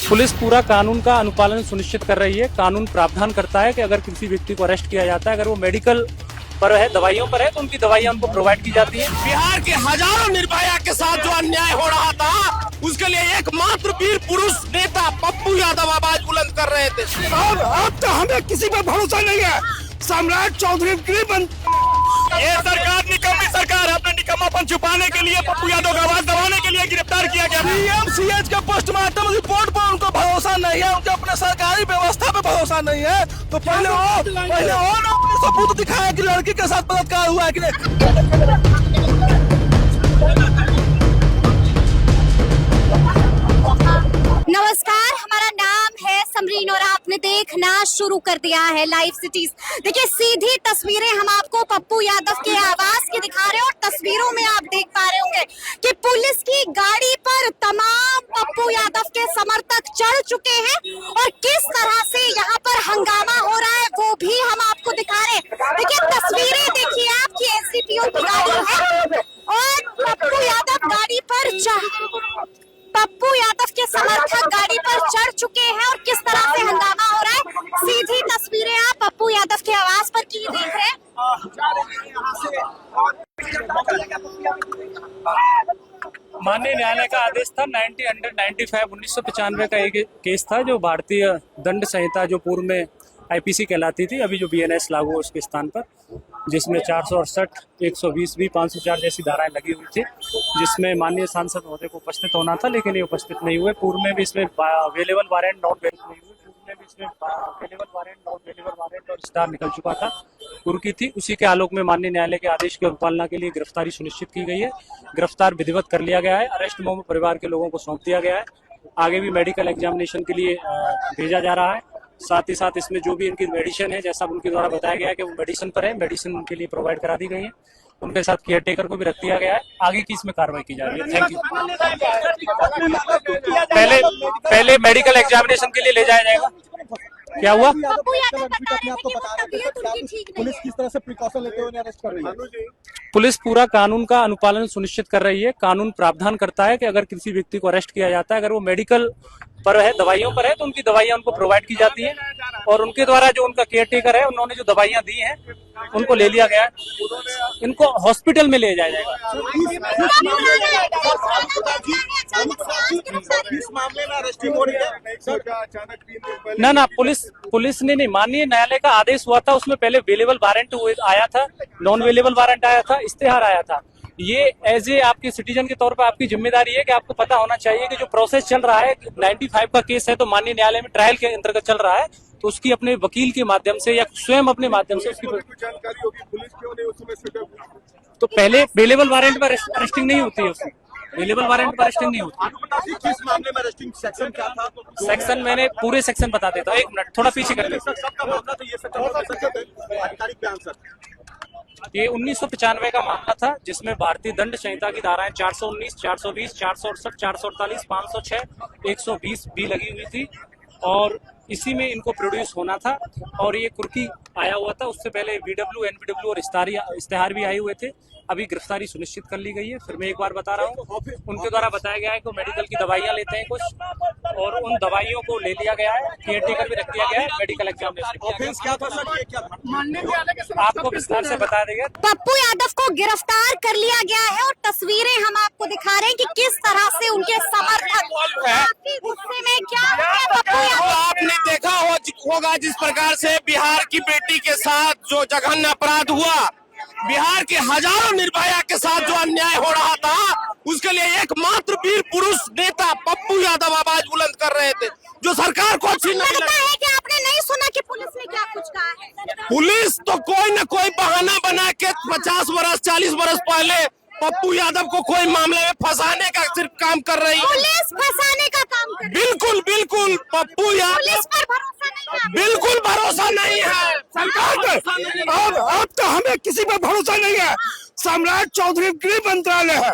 Police पूरा कानून का अनुपालन सुनिश्चित कर रही है। कानून प्रावधान करता है कि अगर किसी व्यक्ति को अरेस्ट किया जाता है, अगर वो मेडिकल पर है, दवाइयों पर है, तो उनकी दवाइयां उनको प्रोवाइड की जाती है। बिहार के हजारों निर्भया के साथ जो अन्याय हो रहा था, उसके लिए एकमात्र वीर पुरुष नेता पप्पू यादव आवाज बुलंद कर रहे थे। और अब तो हमें किसी पर भरोसा नहीं है। सम्राट चौधरी ये सरकार निकम्मी सरकार, अपने निकम्मापन छुपाने के लिए पप्पू यादव का आवाज दबाने के लिए गिरफ्तार किया गया। सीएमसीएच के पोस्टमार्टम रिपोर्ट पर उनको भरोसा नहीं है, उनके अपने सरकारी व्यवस्था पे भरोसा नहीं है। तो पहले अपने सबूत दिखाया कि लड़की के साथ बलात्कार हुआ है कि नहीं। नमस्कार, हमारा नाम है समरीन और आपने देखना शुरू कर दिया है लाइव सिटीज। देखिए, सीधी तस्वीरें हम आपको पप्पू यादव के आवास की दिखा रहे हैं और तस्वीरों में आप देख पा रहे होंगे कि पुलिस की गाड़ी पर तमाम पप्पू यादव के समर्थक चढ़ चुके हैं और किस तरह से यहाँ पर हंगामा हो रहा है वो भी हम आपको दिखा रहे हैं। देखिए, तस्वीरें देखिए आपकी एसडीपीओ की गाड़ी है और पप्पू यादव के समर्थक गाड़ी पर चढ़ चुके हैं और किस तरह से हंगामा हो रहा है। सीधी तस्वीरें आप पप्पू यादव के आवास पर की देख रहे हैं। माननीय न्यायालय का आदेश था 1995 का एक केस था, जो भारतीय दंड संहिता जो पूर्व में आईपीसी कहलाती थी, अभी जो बीएनएस लागू है उसके स्थान पर, जिसमें 468, 120 भी 504 जैसी धाराएं लगी हुई थी, जिसमें माननीय सांसद महोदय को उपस्थित होना था, लेकिन ये उपस्थित नहीं हुए। पूर्व में भी इसमें अवेलेबल वारंट नॉट अवेलेबल नहीं हुए। पूर्व में भी इसमें available warrant not available warrant और स्टार निकल चुका था, पूर्व की थी। उसी के आलोक में माननीय न्यायालय के आदेश की अनुपालना के लिए गिरफ्तारी सुनिश्चित की गई है। गिरफ्तार विधिवत कर लिया गया है। अरेस्ट मोमो परिवार के लोगों को सौंप दिया गया है। आगे भी मेडिकल एग्जामिनेशन के लिए भेजा जा रहा है। साथ ही साथ इसमें जो भी इनकी मेडिसिन है, जैसा उनके द्वारा बताया गया है कि वो मेडिसिन पर है, मेडिसिन उनके लिए प्रोवाइड करा दी गई है। उनके साथ केयर टेकर को भी रख दिया गया है। आगे की इसमें कार्रवाई की जा रही है। Thank you. पहले मेडिकल एग्जामिनेशन के लिए ले जाया जाएगा। क्या हुआ? पुलिस किस तरह से प्रिकॉशन लेते हुए अरेस्ट कर रही है? पुलिस पूरा कानून का अनुपालन सुनिश्चित कर रही है। कानून प्रावधान करता है कि अगर किसी व्यक्ति को अरेस्ट किया जाता है, अगर वो मेडिकल पर है, दवाइयों पर है, तो उनकी दवाइयां उनको प्रोवाइड की जाती है और उनके द्वारा जो उनका केयर टेकर है, उन्होंने जो दवाइयां दी हैं उनको ले लिया गया है। इनको हॉस्पिटल में ले जाया जाएगा। ना पुलिस ने नहीं, माननीय न्यायालय का आदेश हुआ था, उसमें पहले अवेलेबल वारंट आया था, नॉन अवेलेबल वारंट आया था, इश्तेहार आया था। ये एज ए आपके सिटीजन के तौर पर आपकी जिम्मेदारी है कि आपको पता होना चाहिए कि जो प्रोसेस चल रहा है, 95 का केस है तो माननीय न्यायालय में ट्रायल के अंतर्गत चल रहा है, तो उसकी अपने वकील के माध्यम से या स्वयं अपने माध्यम से उसकी जानकारी होगी। पुलिस क्यों नहीं उस समय तो पहले अवेलेबल वारंट पर अरेस्टिंग नहीं होती है। उसमें अवेलेबल वारंट पर अरेस्टिंग नहीं होती। किस मामले में अरेस्टिंग सेक्शन क्या था? सेक्शन मैंने पूरे सेक्शन बता देता हूँ। 1 मिनट, थोड़ा पीछे कर लीजिए। सबका मामला तो ये सेक्शन आधिकारिक बयान सर। ये 1995 का मामला था, जिसमें भारतीय दंड संहिता की धाराएं 419, 420, 468, 448, 506, 120 भी लगी हुई थी और इसी में इनको प्रोड्यूस होना था। और ये कुर्की आया हुआ था, उससे पहले बीडब्ल्यू, एनबीडब्ल्यू और इश्तेहार भी आए हुए थे। अभी गिरफ्तारी सुनिश्चित कर ली गई है। फिर मैं एक बार बता रहा हूँ, उनके द्वारा बताया गया है कि मेडिकल की दवाइयां लेते हैं कुछ, और उन दवाइयों को ले लिया गया है, केयर टेकर भी रख दिया गया है, मेडिकल एग्जामिनेशन आपको विस्तार से बता देंगे। पप्पू यादव को गिरफ्तार कर लिया गया है और तस्वीरें हम आपको दिखा रहे हैं कि किस तरह से उनके समर्थक गुस्से में क्या है। पप्पू यादव, आपने देखा होगा जिस प्रकार से बिहार की बेटी के साथ जो जघन्य अपराध हुआ, बिहार के हजारों निर्भया के साथ जो अन्याय हो रहा था, उसके लिए एकमात्र वीर पुरुष नेता पप्पू यादव आवाज बुलंद कर रहे थे, जो सरकार को अच्छी नहीं लगता है कि आपने नहीं सुना कि पुलिस ने क्या कुछ कहा है। पुलिस तो कोई न कोई बहाना बना के 50 वर्ष 40 वर्ष पहले पप्पू यादव को कोई मामले में फंसाने का सिर्फ काम कर रही है। पुलिस फंसाने का काम कर रही है। बिल्कुल बिल्कुल पप्पू यादव पुलिस पर भरोसा नहीं है। बिल्कुल भरोसा नहीं है सरकार पर। अब तो हमें किसी पर भरोसा नहीं है। सम्राट चौधरी गृह मंत्रालय है,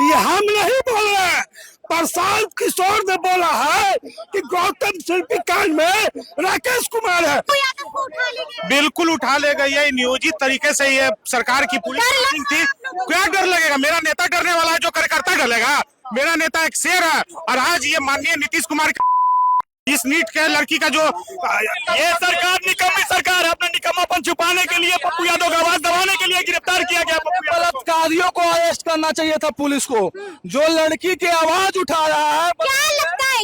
ये हम नहीं बोल रहे हैं। प्रशांत किशोर ने बोला है कि गौतम शिल्पी कांड में राकेश कुमार है। बिल्कुल उठा ले गई है। नियोजित तरीके से ये सरकार की पुलिस थी। क्या डर लगेगा? मेरा नेता डरने वाला है, जो कार्यकर्ता डरेगा? मेरा नेता एक शेर है। और आज ये माननीय नीतीश कुमार इस नीट के लड़की का जो ये सरकार निकम्मी सरकार है। अपना निकम्मापन छुपाने के लिए, पप्पू यादव का आवाज दबाने के लिए गिरफ्तार किया गया पप्पू यादव। बलात्कारियों को अरेस्ट करना चाहिए था पुलिस को, जो लड़की की आवाज उठा रहा है।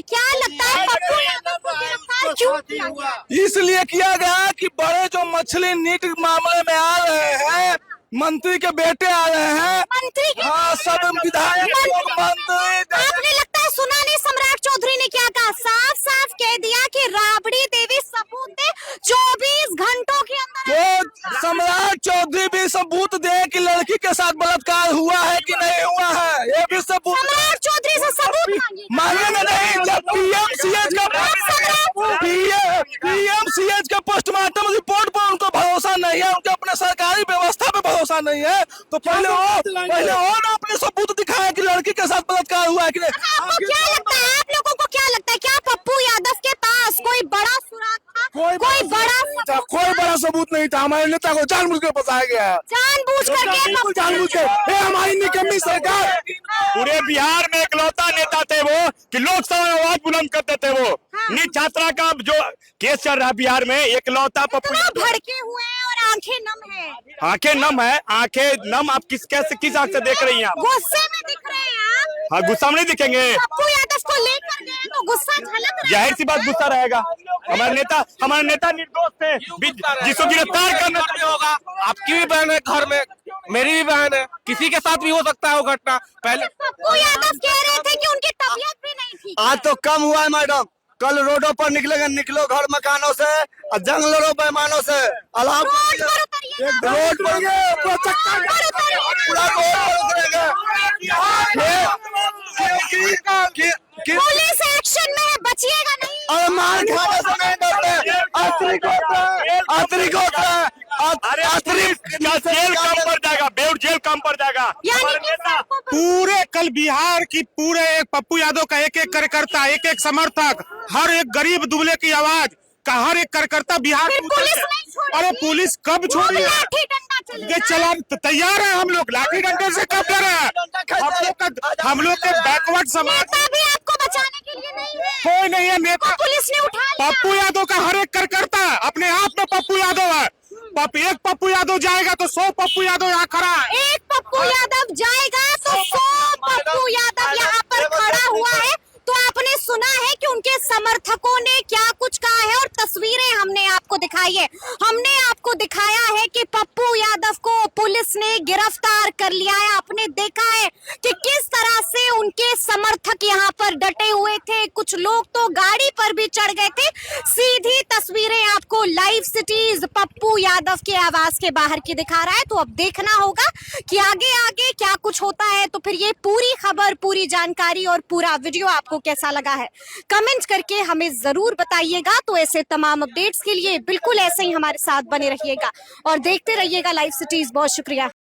क्या लगता है पप्पू यादव को गिरफ्तार क्यों किया गया? इसलिए किया गया कि बड़े जो मछली नीट मामले में आ रहे हैं, मंत्री के बेटे आ रहे हैं, मंत्री के हाँ सब विधायक लोग, मंत्री। आपने लगता है सुना नहीं सम्राट चौधरी ने क्या कहा? साफ साफ कह दिया कि राबड़ी देवी सबूत दे 24 घंटों के अंदर। तो सम्राट चौधरी भी सबूत दे कि लड़की के साथ बलात्कार हुआ है कि नहीं हुआ है, ये भी सबूत। सम्राट चौधरी से सबूत मांगे ना, नहीं। जब पीएमसीएच का पोस्टमार्टम रिपोर्ट पर उनको भरोसा नहीं है, उनके अपने सरकारी व्यवस्था पे भरोसा नहीं है, तो पहले वो ना अपने सबूत दिखाए कि लड़की के साथ बलात्कार हुआ है कि नहीं। आपको क्या लगता है, आप लोगों को क्या लगता है, क्या पप्पू यादव के पास कोई बड़ा सुराग था? कोई बड़ा सबूत नहीं था। हमारे नेता को जानबूझ कर फंसाया गया है, जानबूझ करके जानबूझ के। ये हमारी निकम्मी सरकार। पूरे बिहार में इकलौता नेता थे वो कि लोकसभा में आवाज बुलंद करते थे वो। नीट छात्रा का जो केस चल रहा है बिहार में, इकलौता पप्पू यादव। भड़के हुए हैं और आंखें नम है। आंखें नम है, आंखें नम। आप किस आंख से देख रही हैं आप? गुस्से में दिख रहे हैं आप। हाँ, गुस्सा में नहीं दिखेंगे। पप्पू यादव को लेकर गए तो गुस्सा झलक रहा है। जाहिर सी बात गुस्सा रहेगा। हमारे नेता निर्दोष थे, जिसको गिरफ्तार करना होगा। आपकी भी बहन है घर में, मेरी भी बहन है, किसी के साथ भी हो सकता है वो घटना। पहले पप्पू यादव कह रहे थे कि उनकी तबीयत भी नहीं थी। आज तो कम हुआ है मैडम, कल रोडों पर निकलो घर मकानों से, और जंग लड़ो पैमानों से। अलाव रोड पर उतरिए ना। रोड पर पूरा चक्कर, रोड पर उतरिए ना। पूरा रोड पर उतरेंगे। पुलिस एक्शन में है, बचिएगा नहीं। और मार खाने से नहीं डरते। जेल कम पड़ जाएगा, बेउड जेल कम पड़ जाएगा। यानी कि सबको पूरे कल बिहार की पूरे एक पप्पू यादव का एक एक कार्यकर्ता, एक एक समर्थक, हर एक गरीब दुबले की आवाज का हर एक कार्यकर्ता बिहार फिर में पुलिस उतरे। नहीं छोड़ी। अरे पुलिस कब वो छोड़ी है? लाठी डंडा चलेगा। चला तैयार है हम लोग, लाठी डंडे से कब डर है? हम लोग के बैकवर्ड समाज नेता भी आपको बचाने के लिए नहीं है। कोई नहीं है नेता। पुलिस ने उठा लिया। पप्पू यादव का हर एक कार्यकर्ता अपने आप में पप्पू यादव है। एक पप्पू यादव जाएगा तो 100 पप्पू यादव यहाँ खड़ा है। एक पप्पू यादव जाएगा तो 100 पप्पू यादव यहाँ पर खड़ा हुआ है। तो आपने सुना है कि उनके समर्थकों ने क्या कुछ कहा है और तस्वीरें हमने आपको दिखाई है। हमने आपको दिखाया है कि पप्पू यादव को पुलिस ने गिरफ्तार कर लिया है। आपने देखा है कि किस तरह से उनके समर्थक यहाँ पर डटे हुए थे, कुछ लोग तो गाड़ी पर भी चढ़ गए थे। सीधी तस्वीरें आपको लाइव सिटीज पप्पू यादव के आवास के बाहर की दिखा रहा है। तो अब देखना होगा कि आगे आगे क्या कुछ होता है। तो फिर ये पूरी खबर, पूरी जानकारी और पूरा वीडियो आपको कैसा लगा है, कमेंट करके हमें जरूर बताइएगा। तो ऐसे तमाम अपडेट्स के लिए बिल्कुल ऐसे ही हमारे साथ बने रहिएगा और देखते रहिएगा लाइव सिटीज। बहुत शुक्रिया।